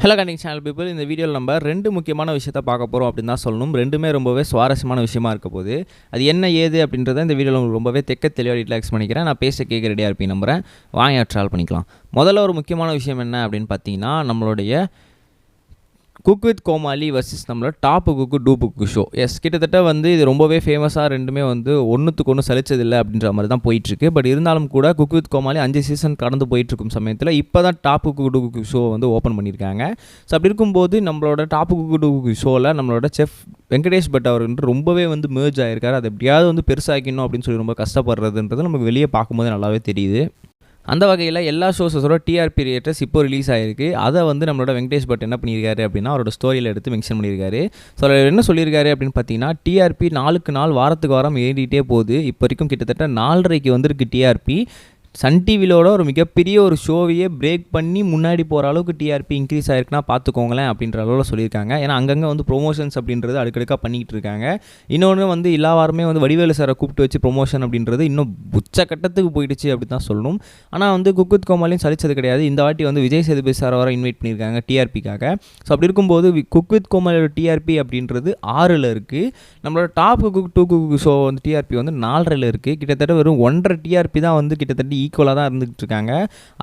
Hello கண்டிங் channel people, இந்த வீடியோவில் நம்ம ரெண்டு முக்கியமான விஷயத்தை பார்க்க போகிறோம் அப்படின்னு தான் சொல்லணும். ரெண்டுமே ரொம்பவே சுவாரஸ்யமான விஷயமா இருக்க போது. அது என்ன ஏது அப்படின்றத இந்த வீடியோவில் உங்களுக்கு ரொம்பவே தெளிவாக ரிலாக்ஸ் பண்ணிக்கிறேன். நான் பேச கேட்க ரெடியாக இருப்பேன் நம்புகிறேன். வாங்க ட்ராவல் பண்ணிக்கலாம். முதல்ல ஒரு முக்கியமான விஷயம் என்ன அப்படின்னு பார்த்தீங்கன்னா, நம்மளுடைய குக் வித் கோமாளி வர்சஸ் நம்மளோட டாப்பு குக்கு டூ புக்கு ஷோ. கிட்டத்தட்ட வந்து இது ரொம்பவே ஃபேமஸாக ரெண்டுமே வந்து ஒன்றுத்துக்கு ஒன்று சலிச்சதில்லை அப்படின்ற மாதிரி தான் போயிட்டுருக்கு. பட் இருந்தாலும் கூட குக் வித் கோமாளி 5 சீசன் கடந்து போயிட்டுருக்கும் சமயத்தில் இப்போ தான் டாப்பு குக்கு டூ குக்கு ஷோ வந்து ஓப்பன் பண்ணியிருக்காங்க. ஸோ அப்படி இருக்கும்போது நம்மளோட டாப்பு குக்கு டூ குக்கு ஷோவில் நம்மளோட செஃப் வெங்கடேஷ் பட் அவர் ரொம்பவே வந்து மேர்ஜ் ஆகிருக்காரு. அது எப்படியாவது வந்து பெருசாக்கணும் அப்படின்னு சொல்லி ரொம்ப கஷ்டப்படுறதுன்றது நமக்கு வெளியே பார்க்கும்போது நல்லாவே தெரியுது. அந்த வகையில் எல்லா ஷோஸஸோட டிஆர்பி ரேட்டர்ஸ் இப்போ ரிலீஸ் ஆகிருக்கு. அதை வந்து நம்மளோட வெங்கடேஷ் பட் என்ன பண்ணியிருக்காரு அப்படின்னா, அவரோட ஸ்டோரியில் எடுத்து மென்ஷன் பண்ணியிருக்காரு. ஸோ அவர் என்ன சொல்லியிருக்காரு அப்படின்னு பார்த்தீங்கன்னா, டிஆர்பி நாளுக்கு நாள் வாரத்துக்கு வாரம் ஏறிட்டே போகுது. இப்போ வரைக்கும் கிட்டத்தட்ட 4.5 வந்திருக்கு டிஆர்பி. சன் டிவிலோட ஒரு மிகப்பெரிய ஒரு ஷோவையே பிரேக் பண்ணி முன்னாடி போகிற அளவுக்கு டிஆர்பி இன்க்ரீஸ் ஆகிருக்குன்னா பார்த்துக்கோங்களேன் அப்படின்ற அளவில் சொல்லியிருக்காங்க. ஏன்னா அங்கங்கே வந்து ப்ரொமோஷன்ஸ் அப்படின்றது அடுக்கடுக்காக பண்ணிக்கிட்டு இருக்காங்க. இன்னொன்று வந்து எல்லா வாரமே வந்து வடிவேலு சாரை கூப்பிட்டு வச்சு ப்ரொமோஷன் அப்படின்றது இன்னும் உச்சக்கட்டத்துக்கு போயிடுச்சு அப்படி தான் சொல்லணும். ஆனால் வந்து குக் வித் கோமாளியும் சலிச்சது கிடையாது. இந்த வாட்டி வந்து விஜய் சேதுபதி சார் வர இன்வைட் பண்ணியிருக்காங்க டிஆர்பிக்காக. ஸோ அப்படி இருக்கும்போது குக் வித் கோமாளியோட டிஆர்பி அப்படின்றது 6ல் இருக்குது. நம்மளோட top cook dupe cook show வந்து டிஆர்பி வந்து 4.5 இருக்குது. கிட்டத்தட்ட வெறும் 1.5 டிஆர்பி தான் வந்து கிட்டத்தட்ட ஈக்குவலாக தான் இருந்துகிட்டு இருக்காங்க.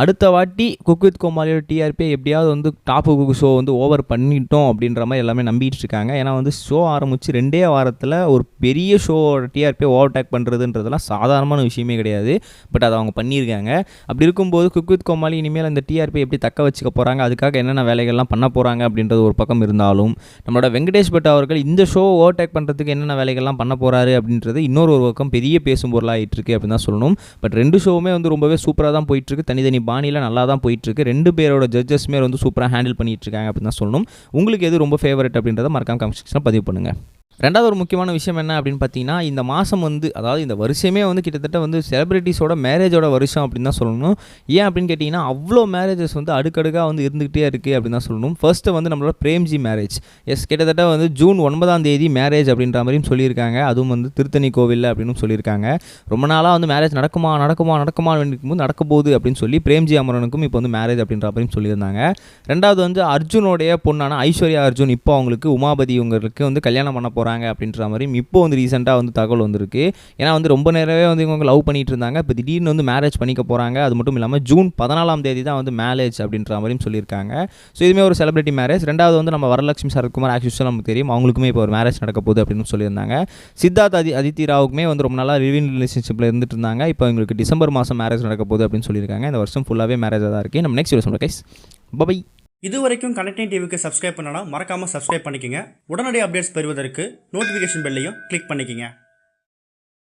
அடுத்த வாட்டி குக் வித் கோமாளியோட டிஆர்பி எப்படியாவது வந்து டாப் குக் ஷோ வந்து ஓவர் பண்ணிட்டோம் அப்படின்ற மாதிரி எல்லாமே நம்பிட்டு இருக்காங்க. ஏன்னா வந்து ஷோ ஆரம்பித்து 2 வாரத்தில் ஒரு பெரிய ஷோவோட டிஆர்பியை ஓவர்டேக் பண்ணுறதுன்றதெல்லாம் சாதாரணமான விஷயமே கிடையாது. பட் அதை அவங்க பண்ணியிருக்காங்க. அப்படி இருக்கும்போது குக் வித் கோமாளி இனிமேல் அந்த டிஆர்பி எப்படி தக்க வச்சுக்க போகிறாங்க, அதுக்காக என்னென்ன வேலைகள்லாம் பண்ண போகிறாங்க அப்படின்றது ஒரு பக்கம் இருந்தாலும், நம்மளோட வெங்கடேஷ் பட் அவர்கள் இந்த ஷோ ஓவர்டேக் பண்ணுறதுக்கு என்னென்ன வேலைகள்லாம் பண்ண போகிறாரு அப்படின்றது இன்னொரு பக்கம் பெரிய பேசும் பொருளாகிட்டு இருக்கு அப்படின்னு தான் சொல்லணும். பட் 2 ஷோவுமே வந்து ரொம்பவே சூப்பராக தான் போயிட்டுருக்கு. தனித்தனி பாணியில் நல்லா தான் போயிட்டுருக்கு. 2 பேரோட ஜட்ஜஸ்மே வந்து சூப்பராக ஹேண்டில் பண்ணிட்டு இருக்காங்க அப்படின்னு தான் சொல்லணும். உங்களுக்கு எது ரொம்ப ஃபேவரட் அப்படின்றத மறக்காம கமெண்ட் செக்ஷனில் பதிவு பண்ணுங்கள். ரெண்டாவது ஒரு முக்கியமான விஷயம் என்ன அப்படின்னு பார்த்தீங்கன்னா, இந்த மாதம் வந்து அதாவது இந்த வருஷமே வந்து கிட்டத்தட்ட வந்து செலிபிரிட்டிஸோட மேரேஜோட வருஷம் அப்படின்னு தான் சொல்லணும். ஏன் அப்படின்னு கேட்டிங்கன்னா, அவ்வளோ மேரேஜஸ் வந்து அடுக்கடுக்காக வந்து இருந்துகிட்டே இருக்குது அப்படின்னு தான் சொல்லணும். ஃபர்ஸ்ட்டு வந்து நம்மளோட பிரேம்ஜி மேரேஜ். கிட்டத்தட்ட வந்து ஜூன் 9 மேரேஜ் அப்படின்ற மாதிரியும் சொல்லியிருக்காங்க. அதுவும் வந்து திருத்தணி கோவிலில் அப்படின்னு சொல்லியிருக்காங்க. ரொம்ப நாளாக வந்து மேரேஜ் நடக்குமா வேண்டிக்கும்போது நடக்க போகுது அப்படின்னு சொல்லி பிரேம்ஜி அமரனுக்கும் இப்போ வந்து மேரேஜ் அப்படின்ற மாதிரியும் சொல்லியிருந்தாங்க. ரெண்டாவது வந்து அர்ஜுனோடைய பொண்ணான ஐஸ்வர்யா அர்ஜுன் இப்போ அவங்களுக்கு உமாபதி இவங்களுக்கு வந்து கல்யாணம் பண்ண போகிறாங்க அப்படின்ற மாதிரி இப்போ வந்து ரீசெண்டாக வந்து தகவல் வந்திருக்கு. ஏன்னா வந்து ரொம்ப நேரவே வந்து இவங்க லவ் பண்ணிட்டு இருந்தாங்க. இப்போ திடீர்னு வந்து மேரேஜ் பண்ணிக்க போகிறாங்க. அது மட்டும் இல்லாமல் ஜூன் 14 தான் வந்து மேரேஜ் அப்படின்ற மாதிரியும் சொல்லியிருக்காங்க. ஸோ இதுவுமே ஒரு செலிபிரிட்டி மேரேஜ். ரெண்டாவது வந்து நம்ம வரலட்சுமி சரத்குமார் ஆக்சுவலாக நமக்கு தெரியும், அவங்களுக்குமே இப்போ ஒரு மேரேஜ் நடக்க போகுது அப்படின்னு சொல்லியிருந்தாங்க. சித்தார்த் அதித்தி ராவுக்குமே வந்து ரொம்ப நாளாக லிவிங் ரிலேஷன்ஷிப்பில் இருந்துட்டு இருந்தாங்க. இப்போ இவங்களுக்கு டிசம்பர் மாதம் மேரேஜ் நடக்க போகுது அப்படின்னு சொல்லியிருக்காங்க. இந்த வருஷம் ஃபுல்லாகவே மேரேஜாக தான் இருக்குது. நம்ம நெக்ஸ்ட் வீடியோ கைஸ் பை. இது வரைக்கும் கனெக்டிங் டிவிக்கு சப்ஸ்கிரைப் பண்ணனா மறக்காமல் சப்ஸ்கிரைப் பண்ணிக்கங்க. உடனடி அப்டேட்ஸ் பெறுவதற்கு நோட்டிஃபிகேஷன் பெல்லையும் கிளிக் பண்ணிக்கங்க.